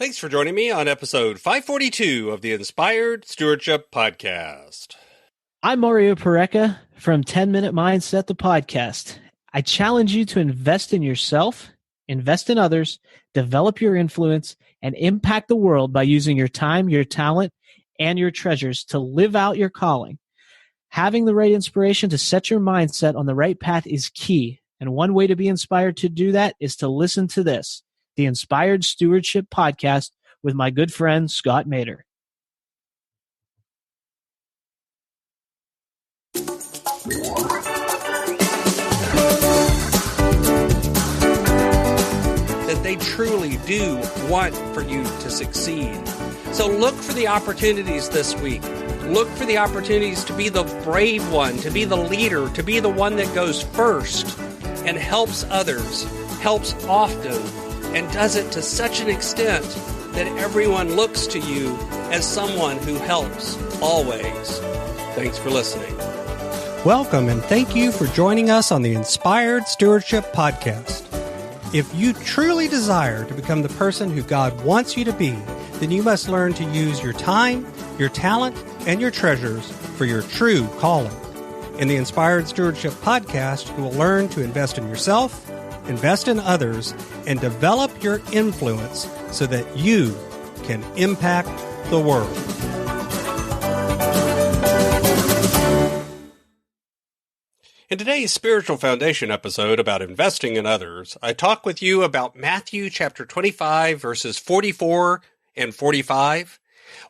Thanks for joining me on episode 542 of the Inspired Stewardship Podcast. I'm Mario Pareca from 10-Minute Mindset, the podcast. I challenge you to invest in yourself, invest in others, develop your influence, and impact the world by using your time, your talent, and your treasures to live out your calling. Having the right inspiration to set your mindset on the right path is key. And one way to be inspired to do that is to listen to this, the Inspired Stewardship Podcast with my good friend, Scott Mader. That they truly do want for you to succeed. So look for the opportunities this week. Look for the opportunities to be the brave one, to be the leader, to be the one that goes first and helps others, helps often, and does it to such an extent that everyone looks to you as someone who helps always. Thanks for listening. Welcome and thank you for joining us on the Inspired Stewardship Podcast. If you truly desire to become the person who God wants you to be, then you must learn to use your time, your talent, and your treasures for your true calling. In the Inspired Stewardship Podcast, you will learn to invest in yourself, invest in others, and develop your influence so that you can impact the world. In today's Spiritual Foundation episode about investing in others, I talk with you about Matthew chapter 25, verses 44 and 45,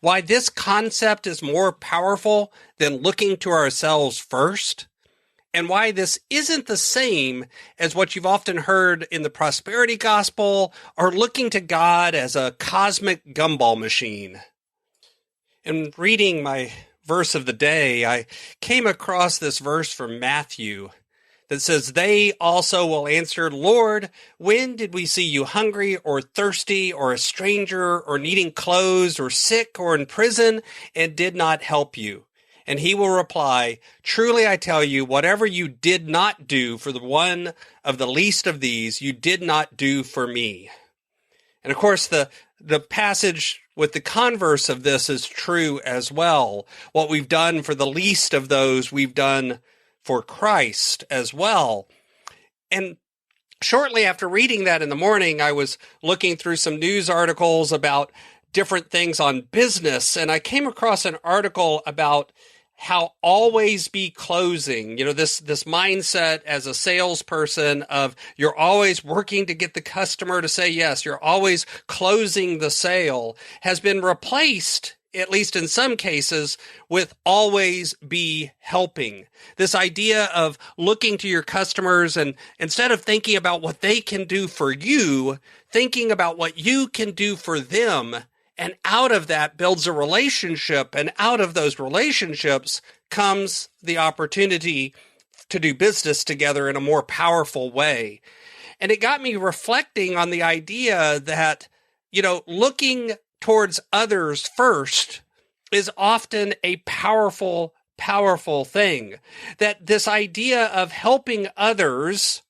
why this concept is more powerful than looking to ourselves first, and why this isn't the same as what you've often heard in the prosperity gospel or looking to God as a cosmic gumball machine. In reading my verse of the day, I came across this verse from Matthew that says, "They also will answer, 'Lord, when did we see you hungry or thirsty or a stranger or needing clothes or sick or in prison and did not help you?' And he will reply, 'Truly I tell you, whatever you did not do for the one of the least of these, you did not do for me.'" And of course, the passage with the converse of this is true as well. What we've done for the least of those, we've done for Christ as well. And shortly after reading that in the morning, I was looking through some news articles about different things on business, and I came across an article about how always be closing, this mindset as a salesperson of you're always working to get the customer to say yes, you're always closing the sale, has been replaced, at least in some cases, with always be helping. This idea of looking to your customers and instead of thinking about what they can do for you, thinking about what you can do for them. And out of that builds a relationship, and out of those relationships comes the opportunity to do business together in a more powerful way. And it got me reflecting on the idea that, looking towards others first is often a powerful, powerful thing. That this idea of helping others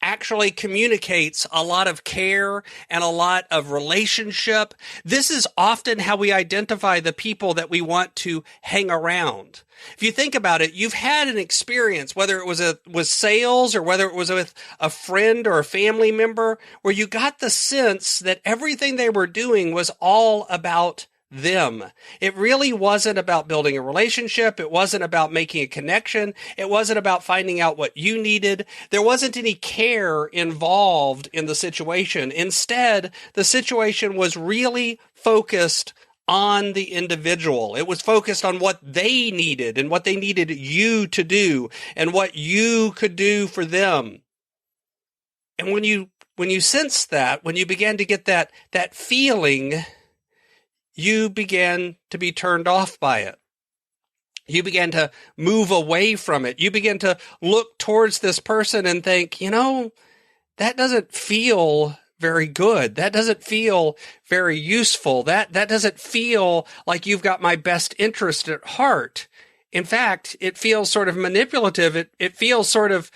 actually communicates a lot of care and a lot of relationship. This is often how we identify the people that we want to hang around. If you think about it, you've had an experience, whether it was sales or whether it was with a friend or a family member, where you got the sense that everything they were doing was all about them. It really wasn't about building a relationship. It wasn't about making a connection. It wasn't about finding out what you needed. There wasn't any care involved in the situation. Instead, the situation was really focused on the individual. It was focused on what they needed and what they needed you to do and what you could do for them. And when you sense that, when you began to get that feeling, you began to be turned off by it. You began to move away from it. You began to look towards this person and think, that doesn't feel very good. That doesn't feel very useful. That doesn't feel like you've got my best interest at heart. In fact, it feels sort of manipulative. It feels sort of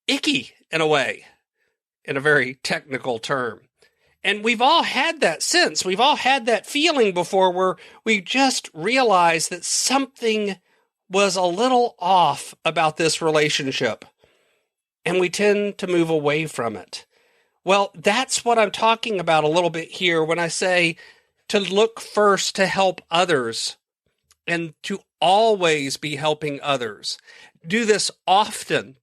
icky in a way, in a very technical term. And we've all had that sense. We've all had that feeling before where we just realized that something was a little off about this relationship, and we tend to move away from it. Well, that's what I'm talking about a little bit here when I say to look first to help others and to always be helping others. Do this often.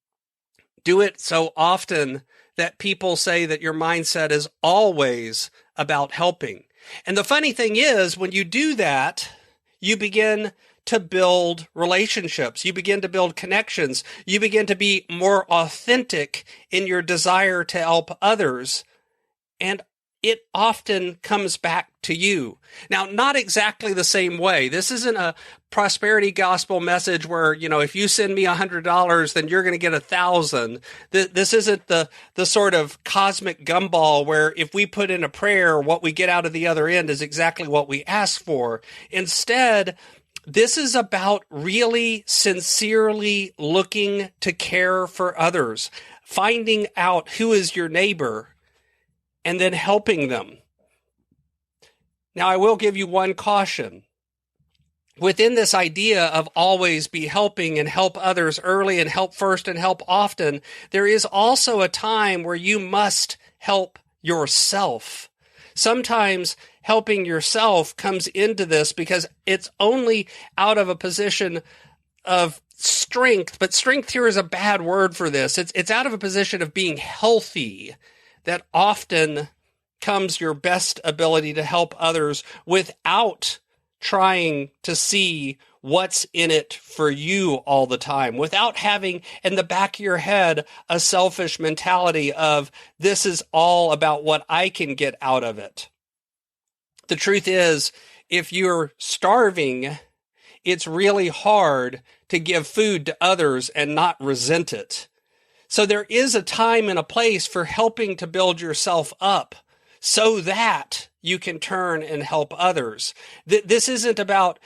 Do it so often that people say that your mindset is always about helping. And the funny thing is, when you do that, you begin to build relationships. You begin to build connections. You begin to be more authentic in your desire to help others. And it often comes back to you. Now, not exactly the same way. This isn't a prosperity gospel message where, if you send me $100, then you're going to get 1,000. This isn't the sort of cosmic gumball where if we put in a prayer, what we get out of the other end is exactly what we ask for. Instead, this is about really sincerely looking to care for others, finding out who is your neighbor, and then helping them. Now, I will give you one caution. Within this idea of always be helping and help others early and help first and help often, there is also a time where you must help yourself. Sometimes helping yourself comes into this because it's only out of a position of strength, but strength here is a bad word for this. It's out of a position of being healthy that often comes your best ability to help others without trying to see what's in it for you all the time, without having in the back of your head a selfish mentality of this is all about what I can get out of it. The truth is, if you're starving, it's really hard to give food to others and not resent it. So there is a time and a place for helping to build yourself up so that you can turn and help others. This isn't about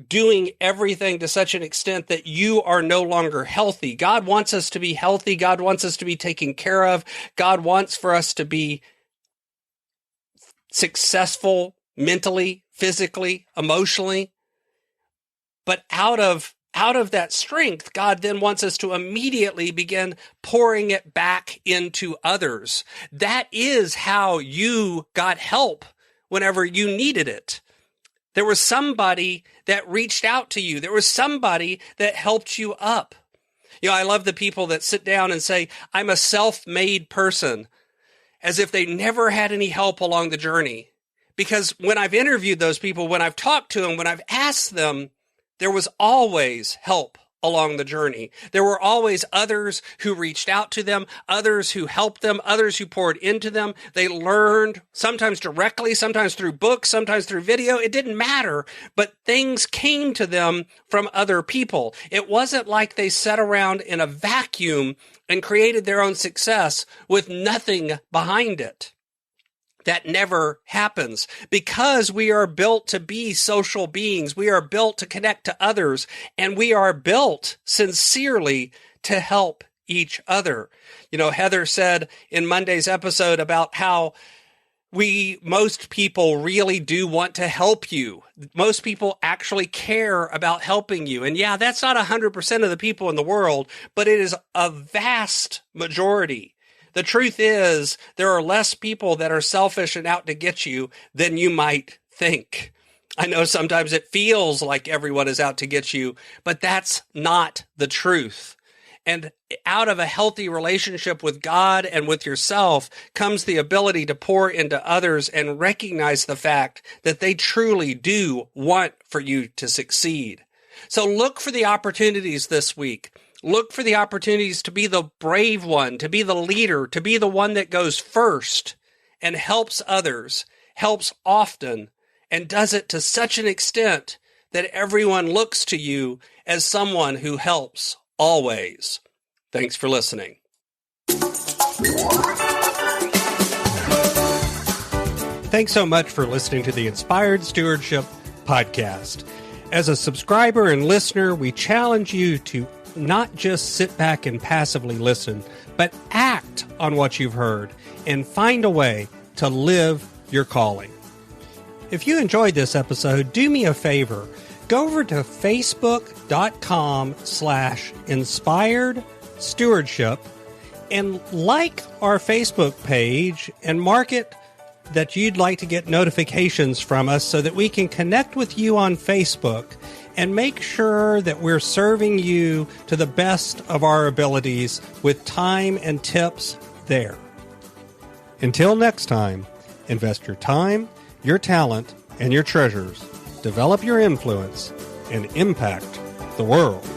doing everything to such an extent that you are no longer healthy. God wants us to be healthy. God wants us to be taken care of. God wants for us to be successful mentally, physically, emotionally. But out of that strength, God then wants us to immediately begin pouring it back into others. That is how you got help whenever you needed it. There was somebody that reached out to you. There was somebody that helped you up. I love the people that sit down and say, I'm a self-made person, as if they never had any help along the journey. Because when I've interviewed those people, when I've talked to them, when I've asked them, there was always help along the journey. There were always others who reached out to them, others who helped them, others who poured into them. They learned, sometimes directly, sometimes through books, sometimes through video. It didn't matter, but things came to them from other people. It wasn't like they sat around in a vacuum and created their own success with nothing behind it. That never happens because we are built to be social beings. We are built to connect to others, and we are built sincerely to help each other. Heather said in Monday's episode about how most people really do want to help you. Most people actually care about helping you. And yeah, that's not 100% of the people in the world, but it is a vast majority. The truth is, there are less people that are selfish and out to get you than you might think. I know sometimes it feels like everyone is out to get you, but that's not the truth. And out of a healthy relationship with God and with yourself comes the ability to pour into others and recognize the fact that they truly do want for you to succeed. So look for the opportunities this week. Look for the opportunities to be the brave one, to be the leader, to be the one that goes first and helps others, helps often, and does it to such an extent that everyone looks to you as someone who helps always. Thanks for listening. Thanks so much for listening to the Inspired Stewardship Podcast. As a subscriber and listener, we challenge you to not just sit back and passively listen, but act on what you've heard and find a way to live your calling. If you enjoyed this episode, do me a favor. Go over to facebook.com/inspired stewardship and like our Facebook page and mark it that you'd like to get notifications from us so that we can connect with you on Facebook and make sure that we're serving you to the best of our abilities with time and tips there. Until next time, invest your time, your talent, and your treasures. Develop your influence and impact the world.